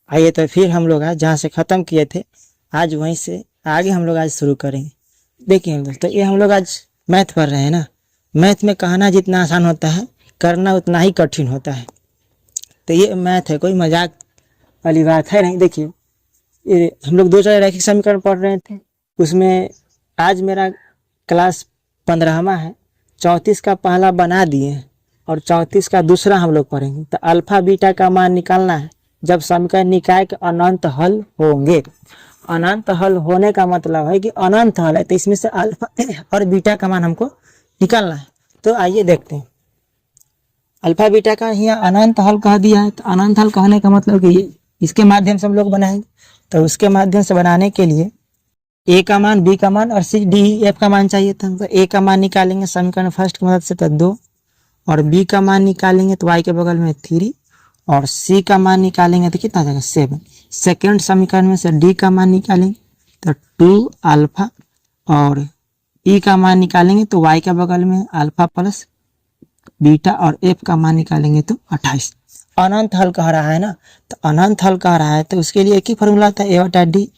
आइए तो फिर हम लोग आज जहाँ से ख़त्म किए थे आज वहीं से आगे हम लोग आज शुरू करेंगे। देखिए दोस्तों, ये हम लोग आज मैथ पढ़ रहे हैं ना। मैथ में कहना जितना आसान होता है करना उतना ही कठिन होता है। तो ये मैथ है, कोई मजाक वाली बात है नहीं। देखिए, ये हम लोग 2 रैखिक समीकरण पढ़ रहे थे, उसमें आज मेरा क्लास 15वां है। 34 का पहला बना दिए हैं और 34 का दूसरा हम लोग पढ़ेंगे। तो अल्फा बीटा का मान निकालना है जब समीकरण निकाय के अनंत हल होंगे। अनंत हल होने का मतलब है कि अनंत हल है, तो इसमें से अल्फा और बीटा का मान हमको निकालना है। तो आइए देखते हैं। अल्फा बीटा का यहाँ अनंत हल कह दिया है, तो अनंत हल कहने का मतलब कि इसके माध्यम से हम लोग बनाएंगे। तो उसके माध्यम से बनाने के लिए ए का मान, बी का मान और सी डी एफ का मान चाहिए था। तो ए का मान निकालेंगे समीकरण फर्स्ट की मदद से तो 2, और बी का मान निकालेंगे तो y के बगल में 3, और सी का मान निकालेंगे तो कितना आ जाएगा 7। सेकेंड समीकरण में से डी का मान निकालेंगे तो 2 अल्फा, और ई का मान निकालेंगे तो y के बगल में अल्फा प्लस बीटा, और एफ का मान निकालेंगे तो 28। अनंत हल कह रहा है ना, तो अनंत हल कह रहा है तो उसके लिए एक ही फॉर्मूला था, ए बटा डी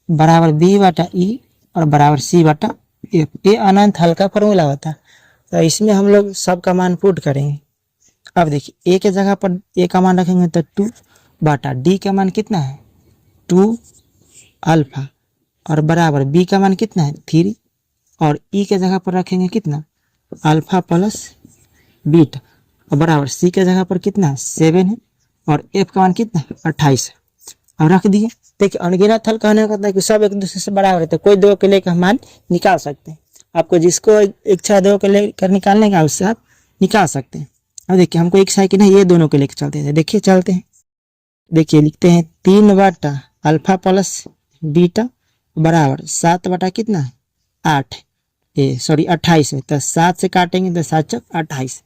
बराबर बी बटा ई और बराबर सी बटा एफ। ये अनंत हल का फॉर्मूला होता है। तो इसमें हम लोग सबका मान पुट करेंगे। अब देखिए, ए के जगह पर ए का मान रखेंगे तो 2 बटा डी का मान कितना है 2 अल्फा, और बराबर बी का मान कितना है 3, और ई के जगह पर रखेंगे कितना अल्फा प्लस बीटा, और बराबर सी के जगह पर कितना है 7 है, और एफ का मान कितना है 28 है। अब रख दिए। देखिए, अनगिनत हल कहने का है कि सब एक दूसरे से बराबर है, तो कोई 2 के लेकर मान निकाल सकते हैं। आपको जिसको इच्छा 2 के लेकर निकालने का उससे आप निकाल सकते हैं। अब देखिए, हमको इच्छा है कि नहीं ये दोनों के लेकर चलते हैं। देखिए चलते हैं। देखिए लिखते हैं 3 बटा अल्फा प्लस बीटा बराबर 7 बटा कितना है 28 है। तो 7 से काटेंगे तो 7 चौक 28।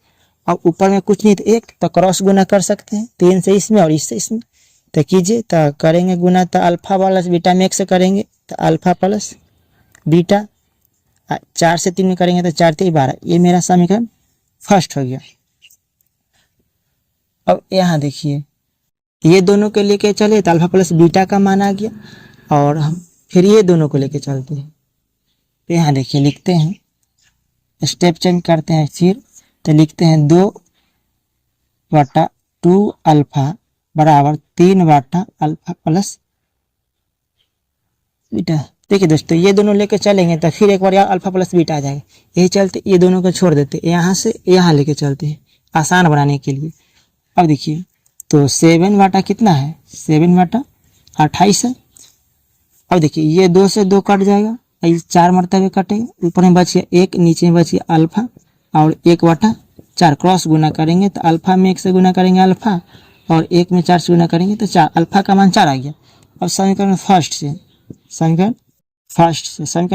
अब ऊपर में कुछ नहीं तो 1, तो क्रॉस गुना कर सकते हैं 3 से इसमें और इससे इसमें। तो कीजिए, तो करेंगे गुना, तो अल्फा प्लस बीटा में 1 से करेंगे तो अल्फा प्लस बीटा, 4 से 3 में करेंगे तो 4 3 12। ये मेरा समीकरण फर्स्ट हो गया। अब यहाँ देखिए, ये दोनों के लेके चले तो अल्फा प्लस बीटा का मान आ गया, और हम फिर ये दोनों को लेके चलते हैं। तो यहाँ देखिए लिखते हैं, स्टेप चेंज करते हैं फिर। तो लिखते हैं 2 बटा 2 अल्फा बराबर 3 बटा अल्फा प्लस बीटा। देखिए दोस्तों, ये दोनों लेके चलेंगे तो फिर एक बार यहाँ अल्फा प्लस बीटा आ जाएगा। यही चलते ये दोनों को छोड़ देते, यहाँ से यहाँ लेके चलते हैं आसान बनाने के लिए। अब देखिए, तो 7 बटा कितना है 7 बटा 28 है। अब देखिए, ये 2 से 2 कट जाएगा, ये 4 मरतबे कटेगा, ऊपर में बच गया 1, नीचे में बच गया अल्फा, और 1 बटा 4 क्रॉस गुना करेंगे तो अल्फा में 1 से गुना करेंगे अल्फा, और 1 में 4 से गुना करेंगे तो 4, अल्फा का मान 4 आ गया। अब समीकरण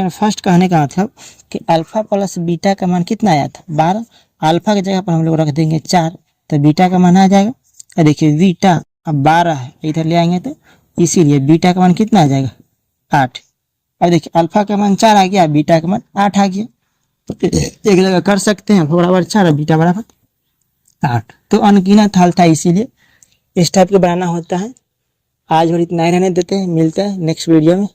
फर्स्ट कहने का मतलब कि अल्फा प्लस बीटा का मान कितना आया था 12। अल्फा की जगह पर हम लोग रख देंगे 4, तो बीटा का मान आ जाएगा। और देखिए बीटा अब 12 है, इधर ले आएंगे तो इसीलिए बीटा का मान कितना आ जाएगा 8। अब देखिए, अल्फा का मान 4 आ गया, बीटा का मान 8 आ गया। एक जगह कर सकते हैं, बराबर 4 और बीटा बराबर 8। तो अनगिनत हल था, इसीलिए इस टाइप के बनाना होता है। आज और इतना ही रहने देते हैं, मिलते हैं नेक्स्ट वीडियो में।